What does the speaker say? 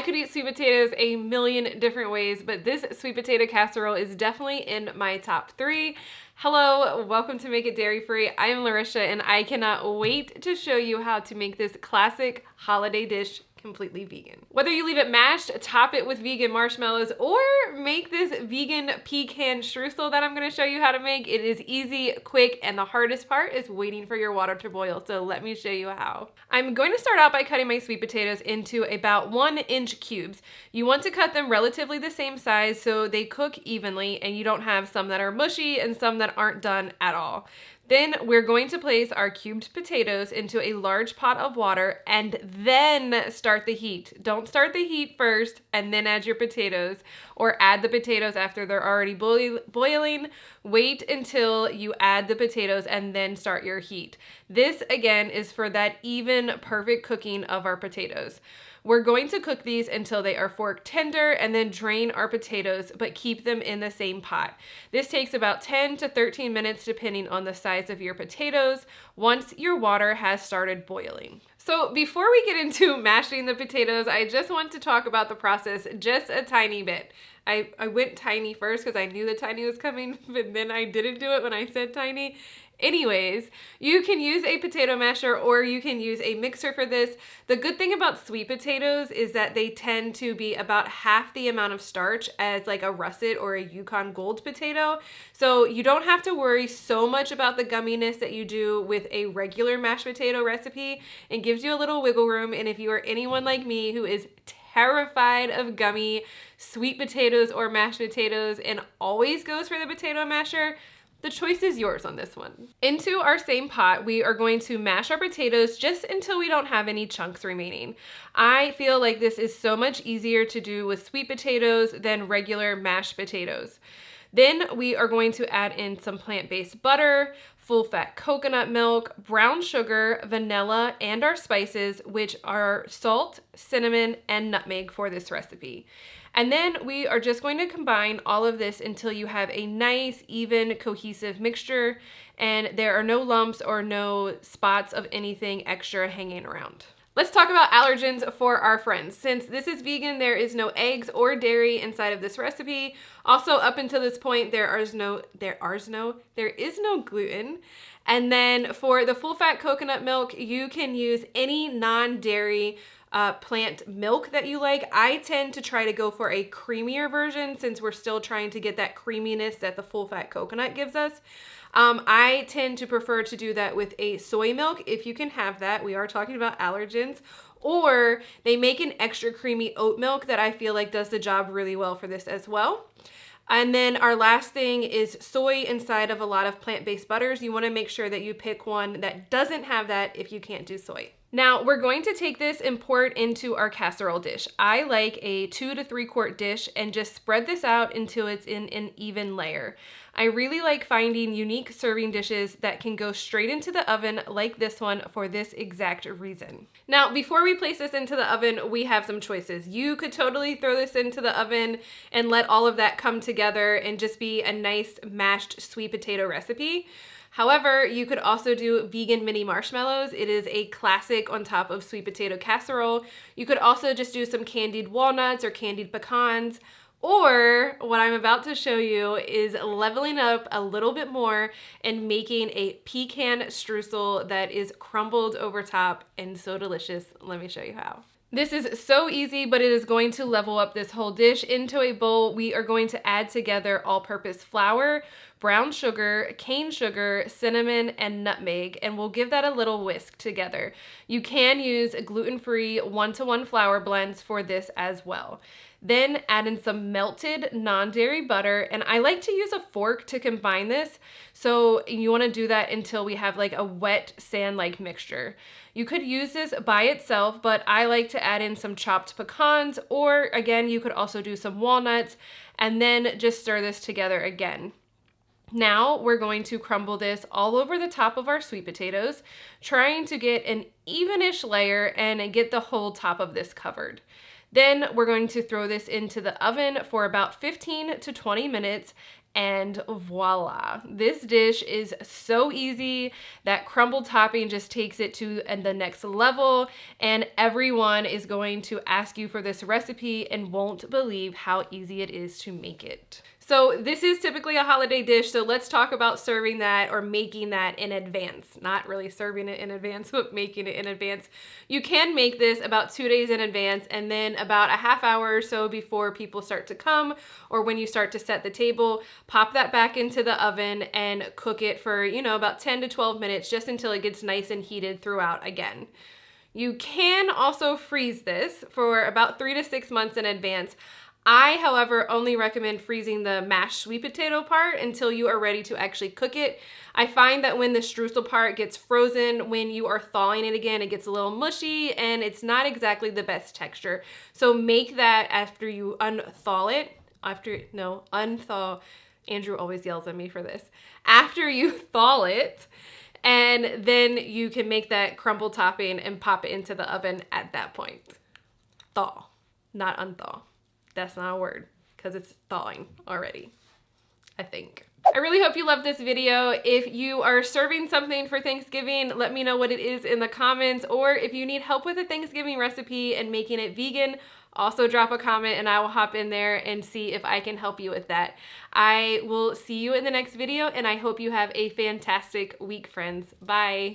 could eat sweet potatoes a million different ways, but this sweet potato casserole is definitely in my top 3. Hello, welcome to Make It Dairy Free. I am Larisha and I cannot wait to show you how to make this classic holiday dish completely vegan. Whether you leave it mashed, top it with vegan marshmallows, or make this vegan pecan streusel that I'm gonna show you how to make, it is easy, quick, and the hardest part is waiting for your water to boil, so let me show you how. I'm going to start out by cutting my sweet potatoes into about 1-inch cubes. You want to cut them relatively the same size so they cook evenly and you don't have some that are mushy and some that aren't done at all. Then we're going to place our cubed potatoes into a large pot of water and then start the heat. Don't start the heat first and then add your potatoes, or add the potatoes after they're already boiling. Wait until you add the potatoes and then start your heat. This again is for that even perfect cooking of our potatoes. We're going to cook these until they are fork tender and then drain our potatoes, but keep them in the same pot. This takes about 10 to 13 minutes depending on the size of your potatoes once your water has started boiling. So before we get into mashing the potatoes, I just want to talk about the process just a tiny bit. I went tiny first because I knew the tiny was coming, but then I didn't do it when I said tiny. Anyways, you can use a potato masher or you can use a mixer for this. The good thing about sweet potatoes is that they tend to be about half the amount of starch as like a russet or a Yukon Gold potato. So you don't have to worry so much about the gumminess that you do with a regular mashed potato recipe. It gives you a little wiggle room, and if you are anyone like me who is terrified of gummy sweet potatoes or mashed potatoes and always goes for the potato masher, the choice is yours on this one. Into our same pot, we are going to mash our potatoes just until we don't have any chunks remaining. I feel like this is so much easier to do with sweet potatoes than regular mashed potatoes. Then we are going to add in some plant-based butter, full-fat coconut milk, brown sugar, vanilla, and our spices, which are salt, cinnamon, and nutmeg for this recipe. And then we are just going to combine all of this until you have a nice, even, cohesive mixture, and there are no lumps or no spots of anything extra hanging around. Let's talk about allergens for our friends. Since this is vegan, there is no eggs or dairy inside of this recipe. Also, up until this point, there is no gluten. And then for the full-fat coconut milk, you can use any non-dairy plant milk that you like. I tend to try to go for a creamier version since we're still trying to get that creaminess that the full-fat coconut gives us. I tend to prefer to do that with a soy milk if you can have that. We are talking about allergens. Or they make an extra creamy oat milk that I feel like does the job really well for this as well. And then our last thing is soy inside of a lot of plant-based butters. You want to make sure that you pick one that doesn't have that if you can't do soy. Now we're going to take this and pour it into our casserole dish. I like a 2 to 3 quart dish and just spread this out until it's in an even layer. I really like finding unique serving dishes that can go straight into the oven like this one for this exact reason. Now, before we place this into the oven, we have some choices. You could totally throw this into the oven and let all of that come together and just be a nice mashed sweet potato recipe. However, you could also do vegan mini marshmallows. It is a classic on top of sweet potato casserole. You could also just do some candied walnuts or candied pecans. Or what I'm about to show you is leveling up a little bit more and making a pecan streusel that is crumbled over top and so delicious. Let me show you how. This is so easy, but it is going to level up this whole dish. Into a bowl, we are going to add together all-purpose flour, brown sugar, cane sugar, cinnamon, and nutmeg, and we'll give that a little whisk together. You can use gluten-free 1-to-1 flour blends for this as well. Then add in some melted non-dairy butter, and I like to use a fork to combine this, so you want to do that until we have like a wet sand-like mixture. You could use this by itself, but I like to add in some chopped pecans, or again, you could also do some walnuts, and then just stir this together again. Now we're going to crumble this all over the top of our sweet potatoes, trying to get an evenish layer and get the whole top of this covered. Then we're going to throw this into the oven for about 15 to 20 minutes And voila, this dish is so easy. That crumbled topping just takes it to the next level, and everyone is going to ask you for this recipe and won't believe how easy it is to make it. So this is typically a holiday dish, so let's talk about serving that or making that in advance. Not really serving it in advance, but making it in advance. You can make this about 2 days in advance, and then about a half hour or so before people start to come or when you start to set the table, pop that back into the oven and cook it for, about 10 to 12 minutes, just until it gets nice and heated throughout again. You can also freeze this for about 3 to 6 months in advance. I, however, only recommend freezing the mashed sweet potato part until you are ready to actually cook it. I find that when the streusel part gets frozen, when you are thawing it again, it gets a little mushy and it's not exactly the best texture. So make that after you unthaw it. Unthaw. Andrew always yells at me for this. After you thaw it, and then you can make that crumble topping and pop it into the oven at that point. Thaw, not unthaw. That's not a word because it's thawing already, I think. I really hope you loved this video. If you are serving something for Thanksgiving, let me know what it is in the comments, or if you need help with a Thanksgiving recipe and making it vegan, also drop a comment and I will hop in there and see if I can help you with that. I will see you in the next video, and I hope you have a fantastic week, friends. Bye.